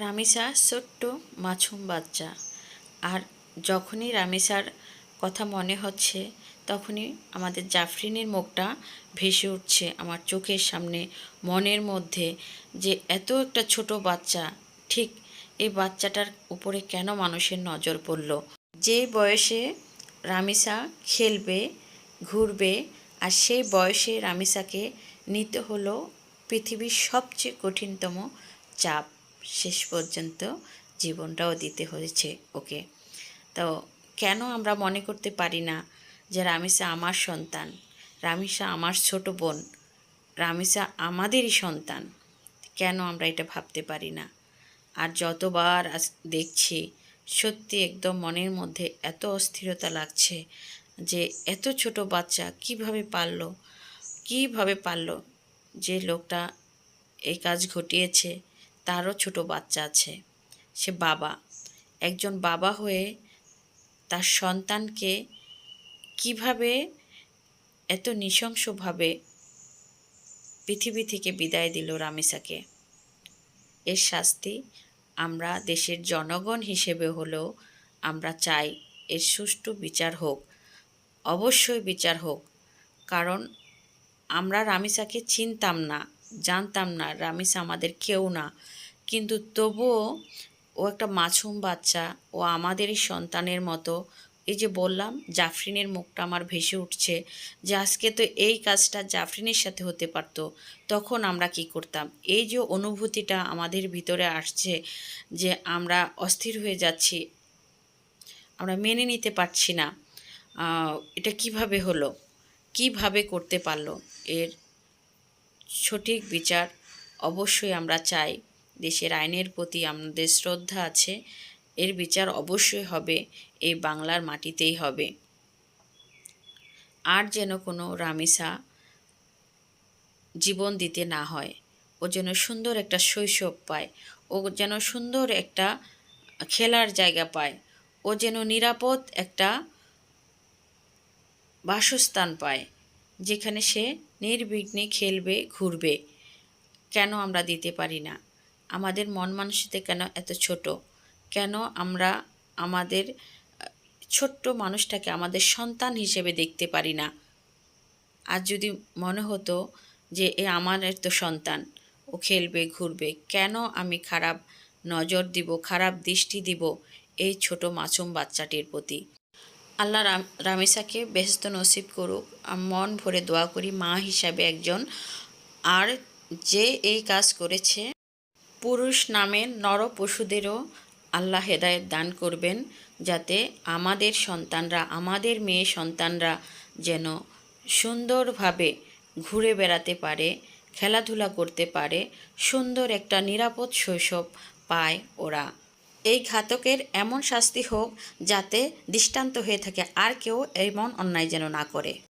রামিসা ছোট্ট মাছুম বাচ্চা। আর যখনই রামিসার কথা মনে হচ্ছে তখনই আমাদের জাফরিনের মুখটা ভেসে উঠছে আমার চোখের সামনে, মনের মধ্যে, যে এত একটা ছোট বাচ্চা, ঠিক এই বাচ্চাটার উপরে কেন মানুষের নজর পড়ল। যে বয়সে রামিসা খেলবে, ঘুরবে, আর সেই বয়সে রামিসাকে নিতে হলো পৃথিবীর সবচেয়ে কঠিনতম চাপ। শেষ পর্যন্ত জীবনটাও দিতে হয়েছে ওকে। তো কেন আমরা মনে করতে পারি না যে রামিসা আমার সন্তান, রামিসা আমার ছোট বোন, রামিসা আমাদেরই সন্তান? কেন আমরা এটা ভাবতে পারি না? আর যতবার দেখছি, সত্যি একদম মনের মধ্যে এত অস্থিরতা লাগছে যে এত ছোট বাচ্চা কিভাবে পারলো যে লোকটা এই কাজ ঘটিয়েছে তারও ছোট বাচ্চা আছে। সে বাবা, একজন বাবা হয়ে তার সন্তানকে কিভাবে এত নৃশংসভাবে পৃথিবী থেকে বিদায় দিল রামিসাকে। এর শাস্তি আমরা দেশের জনগণ হিসেবে হলেও আমরা চাই এর সুষ্ঠু বিচার হোক, অবশ্যই বিচার হোক। কারণ আমরা রামিসাকে চিনতাম না, জানতাম না, রামিসা আমাদের কেউ না, কিন্তু তবুও ও একটা মাছুম বাচ্চা, ও আমাদেরই সন্তানের মতো। এই যে বললাম, জাফরিনের মুখটা আমার ভেসে উঠছে যে আজকে তো এই কাজটা জাফরিনের সাথে হতে পারত, তখন আমরা কি করতাম। এই যে অনুভূতিটা আমাদের ভিতরে আসছে, যে আমরা অস্থির হয়ে যাচ্ছি, আমরা মেনে নিতে পারছি না এটা কিভাবে হলো, কিভাবে করতে পারলো। এর সঠিক বিচার অবশ্যই আমরা চাই। দেশের আইনের প্রতি আমাদের শ্রদ্ধা আছে, এর বিচার অবশ্যই হবে, এই বাংলার মাটিতেই হবে। আর যেন কোনো রামিসা জীবন দিতে না হয়, ও যেন সুন্দর একটা শৈশব পায়, ও যেন সুন্দর একটা খেলার জায়গা পায়, ও যেন নিরাপদ একটা বাসস্থান পায়, যেখানে সে নির্বিঘ্নে খেলবে, ঘুরবে। কেন আমরা দিতে পারি না? আমাদের মন মানসিকতা কেন এত ছোট? কেন আমরা আমাদের ছোট্ট মানুষটাকে আমাদের সন্তান হিসেবে দেখতে পারি না? আর যদি মনে হতো যে এ আমার তো সন্তান, ও খেলবে, ঘুরবে, কেন আমি খারাপ নজর দিব, খারাপ দৃষ্টি দিব এই ছোট মাসুম বাচ্চাটির প্রতি? আল্লাহ রামিসাকে বেহেশত নসিব করুক, মন ভরে দোয়া করি মা হিসাবে একজন। আর যে এই কাজ করেছে, পুরুষ নামের নর পশুদেরও আল্লাহ হেদায়েত দান করবেন, যাতে আমাদের সন্তানরা, আমাদের মেয়ে সন্তানরা যেন সুন্দরভাবে ঘুরে বেড়াতে পারে, খেলাধুলা করতে পারে, সুন্দর একটা নিরাপদ শৈশব পায় ওরা। এই ঘাতকের এমন শাস্তি হোক যাতে দৃষ্টান্ত হয়ে থাকে, আর কেউ এমন অন্যায় যেন না করে।